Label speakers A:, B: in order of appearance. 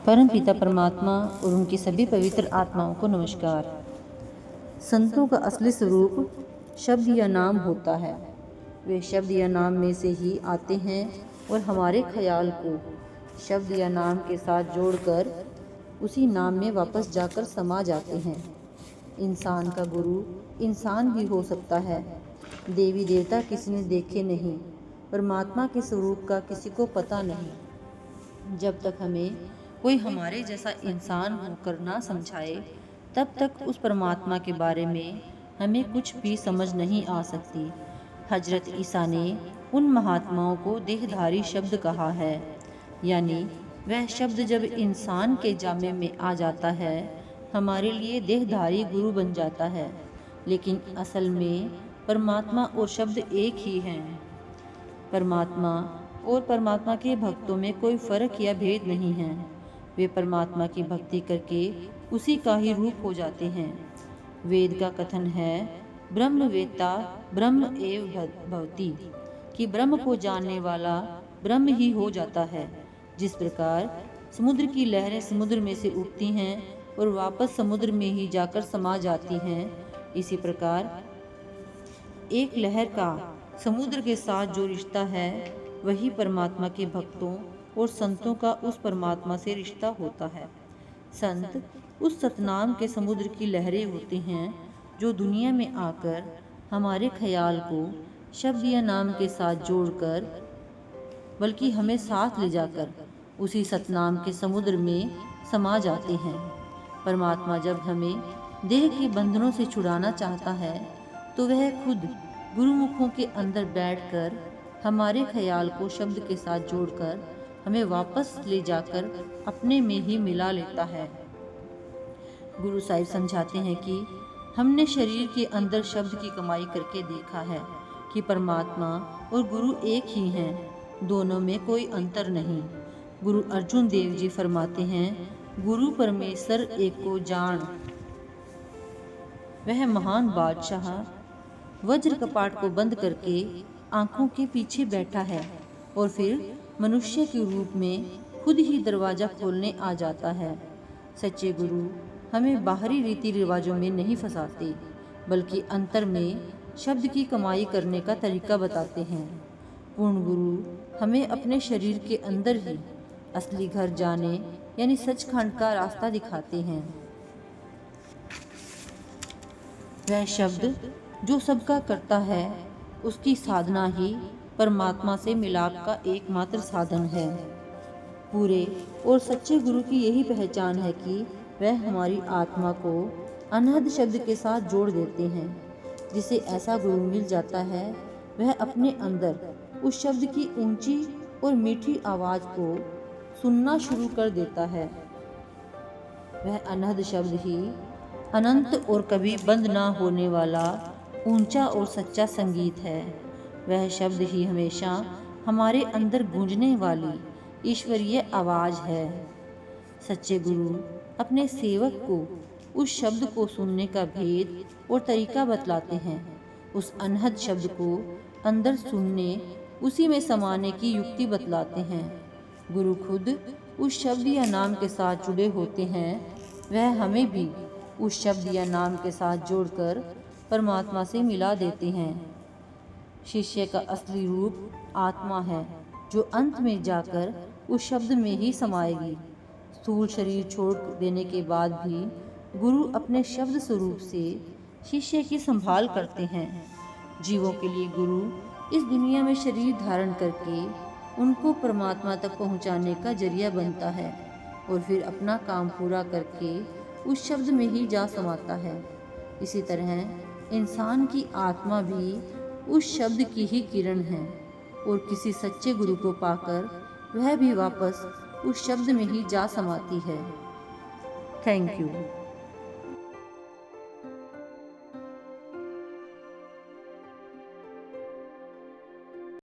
A: परम पिता परमात्मा और उनकी सभी पवित्र आत्माओं को नमस्कार। संतों का असली स्वरूप शब्द या नाम होता है। वे शब्द या नाम में से ही आते हैं और हमारे ख्याल को शब्द या नाम के साथ जोड़कर उसी नाम में वापस जाकर समा जाते हैं। इंसान का गुरु इंसान भी हो सकता है। देवी देवता किसी ने देखे नहीं, परमात्मा के स्वरूप का किसी को पता नहीं। जब तक हमें कोई हमारे जैसा इंसान होकर ना समझाए, तब तक उस परमात्मा के बारे में हमें कुछ भी समझ नहीं आ सकती। हजरत ईसा ने उन महात्माओं को देहधारी शब्द कहा है, यानी वह शब्द जब इंसान के जामे में आ जाता है, हमारे लिए देहधारी गुरु बन जाता है। लेकिन असल में परमात्मा और शब्द एक ही हैं। परमात्मा और परमात्मा के भक्तों में कोई फर्क या भेद नहीं है। वे परमात्मा की भक्ति करके उसी का ही रूप हो जाते हैं। वेद का कथन है, ब्रह्मवेत्ता ब्रह्म एव भवति, कि ब्रह्म को जानने वाला ब्रह्म ही हो जाता है। जिस प्रकार समुद्र की लहरें समुद्र में से उठती हैं और वापस समुद्र में ही जाकर समा जाती हैं, इसी प्रकार एक लहर का समुद्र के साथ जो रिश्ता है, वही परमात्मा के भक्तों और संतों का उस परमात्मा से रिश्ता होता है। संत उस सतनाम के समुद्र की लहरें होते हैं, जो दुनिया में आकर हमारे ख्याल को शब्द या नाम के साथ जोड़कर, बल्कि हमें साथ ले जाकर उसी सतनाम के समुद्र में समा जाते हैं। परमात्मा जब हमें देह के बंधनों से छुड़ाना चाहता है, तो वह खुद गुरुमुखों के अंदर बैठकर हमारे ख्याल को शब्द के साथ जोड़कर हमें वापस ले जाकर अपने में ही मिला लेता है। गुरु साहिब समझाते हैं कि हमने शरीर के अंदर शब्द की कमाई करके देखा है कि परमात्मा और गुरु एक ही हैं, दोनों में कोई अंतर नहीं। गुरु अर्जुन देव जी फरमाते हैं, गुरु परमेश्वर एक को जान, वह महान बादशाह वज्र कपाट को बंद करके आंखों के पीछे बैठा है और फिर मनुष्य के रूप में खुद ही दरवाजा खोलने आ जाता है। सच्चे गुरु हमें बाहरी रीति रिवाजों में नहीं फंसाते, बल्कि अंतर में शब्द की कमाई करने का तरीका बताते हैं। पूर्ण गुरु हमें अपने शरीर के अंदर ही असली घर जाने यानी सचखंड का रास्ता दिखाते हैं। वह शब्द जो सबका करता है, उसकी साधना ही परमात्मा से मिलाप का एकमात्र साधन है। पूरे और सच्चे गुरु की यही पहचान है कि वह हमारी आत्मा को अनहद शब्द के साथ जोड़ देते हैं। जिसे ऐसा गुरु मिल जाता है, वह अपने अंदर उस शब्द की ऊंची और मीठी आवाज़ को सुनना शुरू कर देता है। वह अनहद शब्द ही अनंत और कभी बंद ना होने वाला ऊंचा और सच्चा संगीत है। वह शब्द ही हमेशा हमारे अंदर गूंजने वाली ईश्वरीय आवाज़ है। सच्चे गुरु अपने सेवक को उस शब्द को सुनने का भेद और तरीका बतलाते हैं। उस अनहद शब्द को अंदर सुनने, उसी में समाने की युक्ति बतलाते हैं। गुरु खुद उस शब्द या नाम के साथ जुड़े होते हैं। वह हमें भी उस शब्द या नाम के साथ जोड़कर परमात्मा से मिला देते हैं। शिष्य का असली रूप आत्मा है, जो अंत में जाकर उस शब्द में ही समाएगी। स्थूल शरीर छोड़ देने के बाद भी गुरु अपने शब्द स्वरूप से शिष्य की संभाल करते हैं। जीवों के लिए गुरु इस दुनिया में शरीर धारण करके उनको परमात्मा तक पहुंचाने का जरिया बनता है और फिर अपना काम पूरा करके उस शब्द में ही जा समाता है। इसी तरह इंसान की आत्मा भी उस शब्द की ही किरण है और किसी सच्चे गुरु को पाकर वह भी वापस उस शब्द में ही जा समाती है। Thank you.